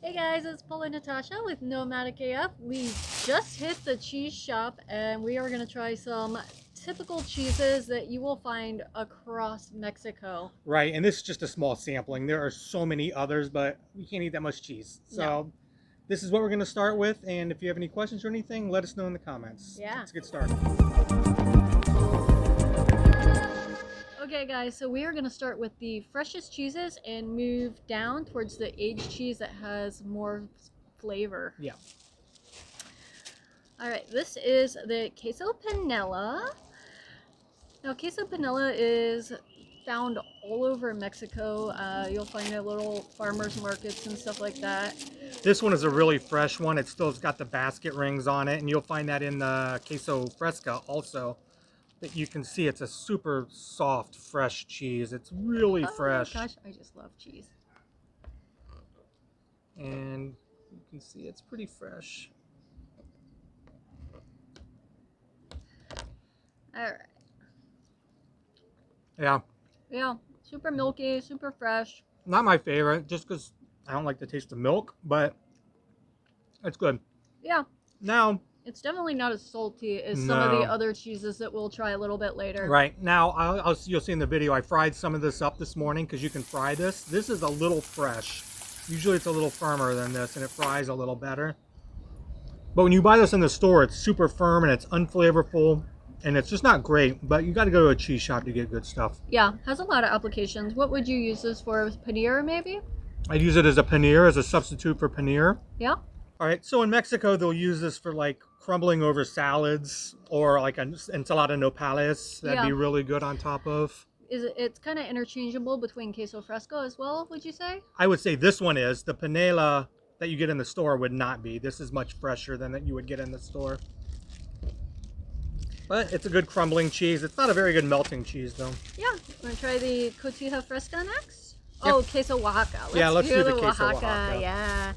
Hey guys, it's Paula and Natasha with Nomadic-AF. We just hit the cheese shop and we are going to try some typical cheeses that you will find across Mexico. Right, and this is just a small sampling. There are so many others, but we can't eat that much cheese. So No. this is what we're going to start with, and if you have any questions or anything, let us know in the comments. Yeah. Let's get started. Okay guys, so we are going to start with the freshest cheeses and move down towards the aged cheese that has more flavor. Yeah. Alright, this is the Queso Panella. Now, Queso Panella is found all over Mexico. You'll find it at little farmers markets and stuff like that. This one is a really fresh one. It's got the basket rings on it, and you'll find that in the Queso Fresco also. That you can see it's a super soft, fresh cheese. It's really fresh. Oh my gosh, I just love cheese. And you can see it's pretty fresh. Alright. Yeah. Yeah, super milky, super fresh. Not my favorite, just because I don't like the taste of milk, but it's good. Yeah. Now, it's definitely not as salty as some of the other cheeses that we'll try a little bit later. Right. Now, you'll see in the video, I fried some of this up this morning because you can fry this. This is a little fresh. Usually it's a little firmer than this, and it fries a little better. But when you buy this in the store, it's super firm and it's unflavorful, and it's just not great. But you got to go to a cheese shop to get good stuff. Yeah, has a lot of applications. What would you use this for? Paneer, maybe? I'd use it as a paneer, as a substitute for paneer. Yeah. All right, so in Mexico, they'll use this for like crumbling over salads or like an ensalada nopales. That'd be really good on top of. It's kind of interchangeable between queso fresco as well, would you say? I would say this one is. The panela that you get in the store would not be. This is much fresher than that you would get in the store. But it's a good crumbling cheese. It's not a very good melting cheese, though. Yeah. Want to try the Cotija fresca next? Yep. Oh, queso Oaxaca. Let's do the queso Oaxaca. Yeah.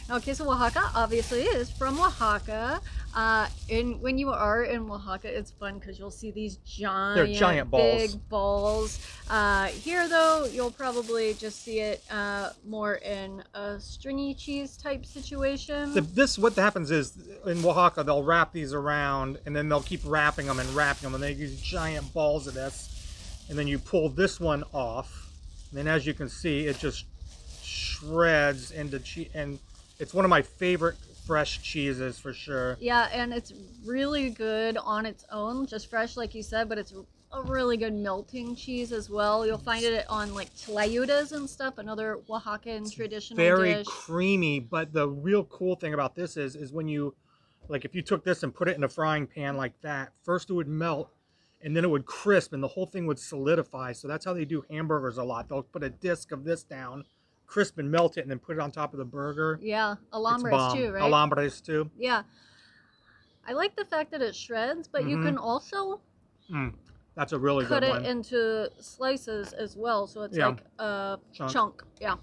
Now, queso Oaxaca obviously is from Oaxaca. And when you are in Oaxaca, it's fun because you'll see these giant balls. big balls. Here, though, you'll probably just see it more in a stringy cheese type situation. What happens is in Oaxaca, they'll wrap these around, and then they'll keep wrapping them, and they use giant balls of this. And then you pull this one off, and then as you can see, it just shreds into cheese. And it's one of my favorite fresh cheeses for sure. Yeah, and it's really good on its own, just fresh like you said, but it's a really good melting cheese as well. You'll find it on like tlayudas and stuff, another Oaxacan traditional dish. Very creamy, but the real cool thing about this is when you, like if you took this and put it in a frying pan like that, first it would melt and then it would crisp and the whole thing would solidify. So that's how they do hamburgers a lot. They'll put a disc of this down, crisp and melt it, and then put it on top of the burger. Yeah, alambres too, right? Alambres too. Yeah. I like the fact that it shreds, but you can also that's a really cut good one. it into slices as well, so it's like a chunk. Yeah.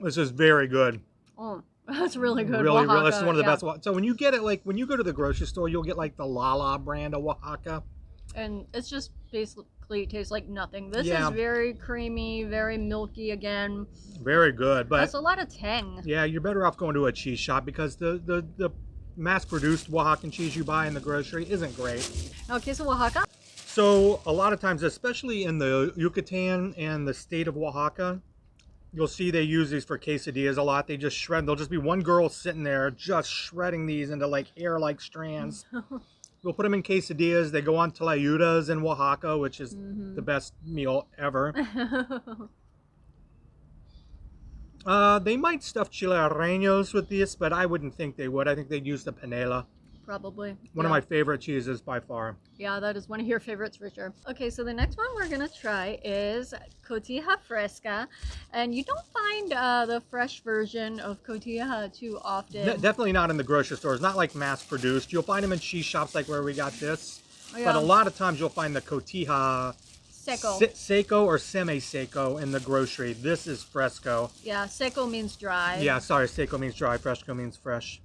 This is very good. Oh, that's really good. Really, Oaxaca, this is one of the best ones. So when you get it, like when you go to the grocery store, you'll get like the Lala brand of Oaxaca. And it's just basically tastes like nothing. This is very creamy, very milky again. Very good, but that's a lot of tang. Yeah, you're better off going to a cheese shop because the mass-produced Oaxacan cheese you buy in the grocery isn't great. Okay, so Oaxaca. So a lot of times, especially in the Yucatan and the state of Oaxaca, you'll see they use these for quesadillas a lot. They just shred. There'll just be one girl sitting there just shredding these into like hair-like strands. We'll put them in quesadillas. They go on tlayudas in Oaxaca, which is the best meal ever. They might stuff chilereños with this, but I wouldn't think they would. I think they'd use the panela. Probably. One of my favorite cheeses by far. Yeah, that is one of your favorites for sure. Okay, so the next one we're going to try is Cotija Fresca. And you don't find the fresh version of Cotija too often. Definitely not in the grocery stores. Not like mass-produced. You'll find them in cheese shops like where we got this. Oh, yeah. But a lot of times you'll find the Cotija Seco or semi-seco in the grocery. This is Fresco. Yeah, seco means dry. Yeah, sorry, seco means dry. Fresco means fresh.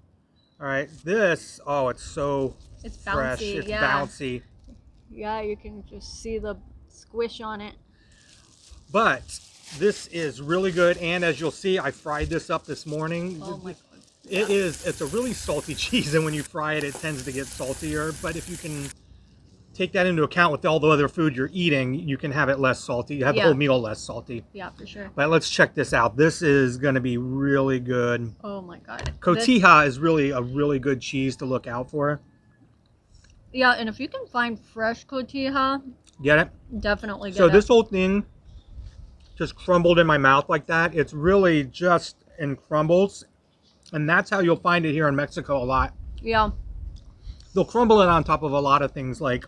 All right, this, it's so fresh. It's bouncy. Yeah, you can just see the squish on it. But This is really good, and as you'll see, I fried this up this morning. Oh my god. It's a really salty cheese, and when you fry it, it tends to get saltier. But if you can take that into account with all the other food you're eating, you can have it less salty. You have the whole meal less salty. Yeah, for sure. But let's check this out. This is going to be really good. Oh my god. Kotiha is really a really good cheese to look out for. Yeah, and if you can find fresh Cotija, Get it? definitely get So it. this whole thing just crumbled in my mouth like that. It's really just in crumbles. And that's how you'll find it here in Mexico a lot. Yeah. They'll crumble it on top of a lot of things like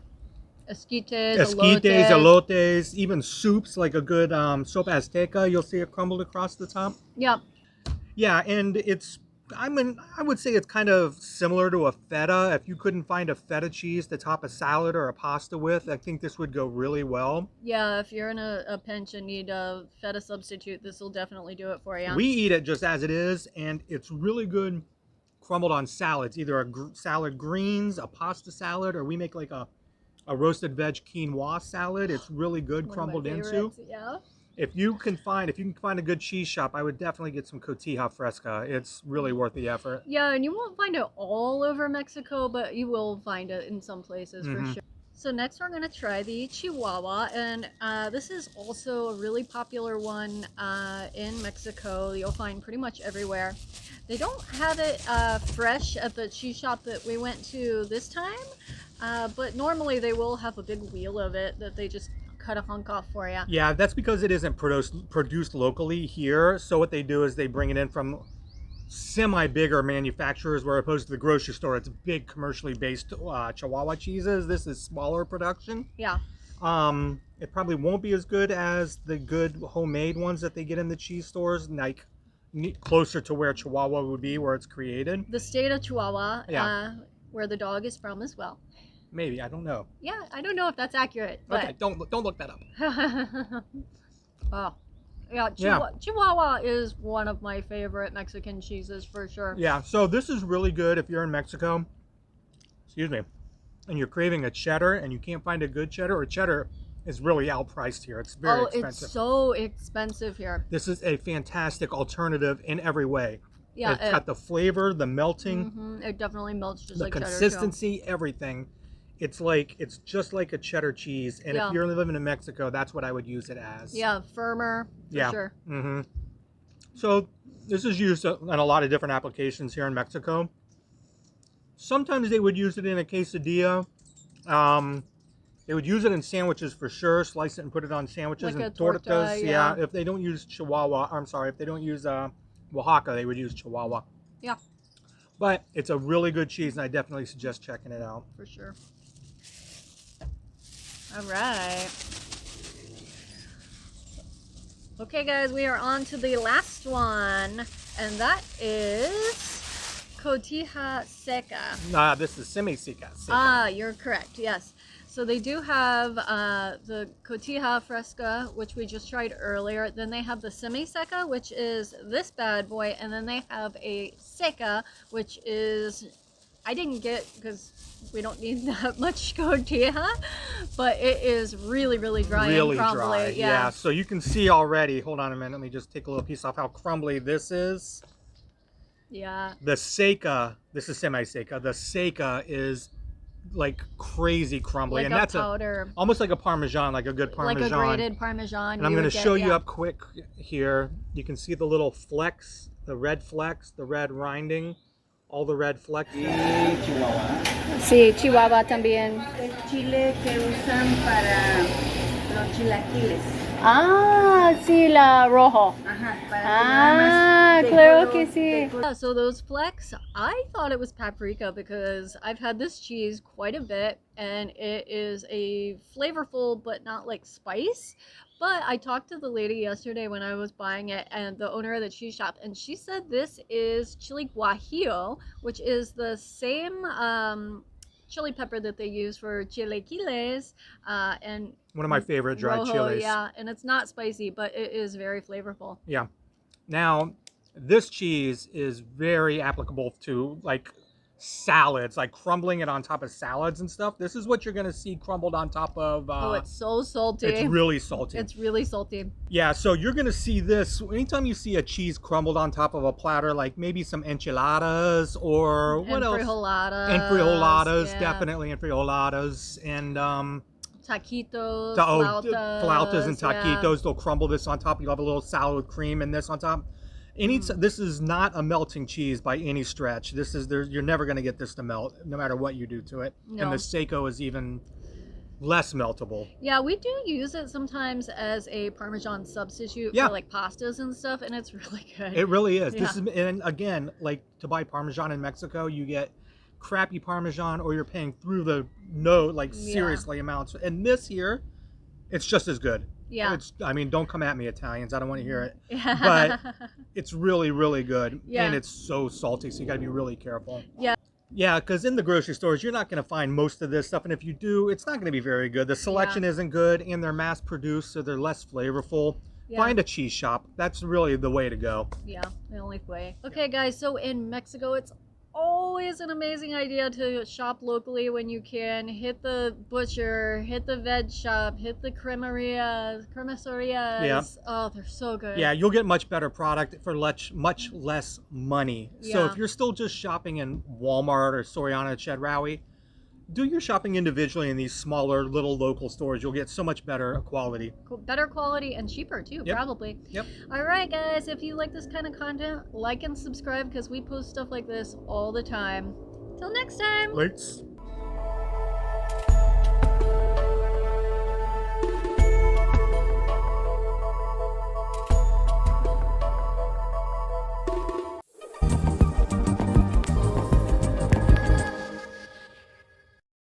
Esquites, elotes, even soups, like a good sopa azteca. You'll see it crumbled across the top. Yeah. Yeah, and I would say it's kind of similar to a feta. If you couldn't find a feta cheese to top a salad or a pasta with, I think this would go really well. Yeah, if you're in a pinch and need a feta substitute, this will definitely do it for you. We eat it just as it is, and it's really good crumbled on salads, either a salad greens, a pasta salad, or we make like a roasted veg quinoa salad. It's really good crumbled into. Yeah. If you can find a good cheese shop, I would definitely get some Cotija Fresca. It's really worth the effort. Yeah, and you won't find it all over Mexico, but you will find it in some places for sure. So next we're going to try the Chihuahua, and this is also a really popular one in Mexico. You'll find pretty much everywhere. They don't have it fresh at the cheese shop that we went to this time, but normally they will have a big wheel of it that they just cut a hunk off for you. Yeah, that's because it isn't produced locally here. So what they do is they bring it in from semi-bigger manufacturers, where opposed to the grocery store, it's big commercially based Chihuahua cheeses. This is smaller production. Yeah. It probably won't be as good as the good homemade ones that they get in the cheese stores, like closer to where Chihuahua would be, where it's created. The state of Chihuahua, where the dog is from as well. Maybe, I don't know. Yeah, I don't know if that's accurate. But... Okay, don't look that up. Oh, yeah, Chihuahua is one of my favorite Mexican cheeses for sure. Yeah, so this is really good if you're in Mexico. Excuse me. And you're craving a cheddar and you can't find a good cheddar, or cheddar is really outpriced here. It's very expensive. It's so expensive here. This is a fantastic alternative in every way. Yeah, it's got the flavor, the melting. It definitely melts just like cheddar. The consistency, everything. It's just like a cheddar cheese, and if you're living in Mexico, that's what I would use it as. Yeah, firmer, for sure. So this is used in a lot of different applications here in Mexico. Sometimes they would use it in a quesadilla. They would use it in sandwiches for sure. Slice it and put it on sandwiches like and tortas. Yeah, if they don't use Chihuahua, if they don't use Oaxaca, they would use Chihuahua. Yeah. But it's a really good cheese, and I definitely suggest checking it out. For sure. All right. Okay, guys, we are on to the last one, and that is Cotija seca. This is Sima seca. Ah, you're correct. Yes. So they do have the Cotija Fresca, which we just tried earlier. Then they have the Sima seca, which is this bad boy, and then they have a seca, which is I didn't get because we don't need that much Kotiha, but it is really, really dry and crumbly. Dry. Yeah, so you can see already. Hold on a minute. Let me just take a little piece off how crumbly this is. Yeah. The seca, this is semi-seca. The seca is like crazy crumbly, like and that's powder. Almost like a Parmesan, like a good Parmesan. Like a grated Parmesan. And I'm going to show you up quick here. You can see the little flecks, the red flecks, the red rinding. All the red flecks. Chihuahua. Sí, Chihuahua también. El chile que usan para los chilaquiles. Ah, sí, la rojo. Ajá, para que nada más claro que sí. Yeah, so those flecks, I thought it was paprika because I've had this cheese quite a bit, and it is a flavorful but not like spice. But I talked to the lady yesterday when I was buying it, and the owner of the cheese shop, and she said this is chili guajillo, which is the same chili pepper that they use for chilaquiles, and one of my favorite dried rojo, chilies. Yeah, and it's not spicy, but it is very flavorful. Yeah. Now, this cheese is very applicable to like salads, like crumbling it on top of salads and stuff. This is what you're gonna see crumbled on top of. Oh, it's so salty. It's really salty. It's really salty. Yeah, so you're gonna see this anytime you see a cheese crumbled on top of a platter, like maybe some enchiladas or what else? Enfrijoladas, yeah. definitely enfrijoladas, and Taquitos, flautas and yeah. taquitos. They'll crumble this on top. You'll have a little salad with cream and this on top. This is not a melting cheese by any stretch. You're never going to get this to melt, no matter what you do to it. No. And the Seco is even less meltable. Yeah, we do use it sometimes as a Parmesan substitute Yeah. for like pastas and stuff, and it's really good. It really is. Yeah. And again, like to buy Parmesan in Mexico, you get crappy Parmesan, or you're paying through the nose, like seriously amounts. And this here, it's just as good. Yeah. I mean, don't come at me, Italians. I don't want to hear it. Yeah. But it's really, really good. Yeah. And it's so salty, so you got to be really careful. Yeah. Yeah, because in the grocery stores, you're not going to find most of this stuff. And if you do, it's not going to be very good. The selection isn't good, and they're mass produced, so they're less flavorful. Yeah. Find a cheese shop. That's really the way to go. Yeah, the only way. Okay, guys, so in Mexico, it's always an amazing idea to shop locally when you can. Hit the butcher, hit the veg shop, hit the cremarias. Yeah. Oh, they're so good. Yeah, you'll get much better product for much less money. So Yeah. if you're still just shopping in Walmart or Soriana, Chedraui, do your shopping individually in these smaller little local stores. You'll get so much better quality. Better quality and cheaper too, probably. Yep. All right, guys, if you like this kind of content, like and subscribe because we post stuff like this all the time. Till next time. Thanks.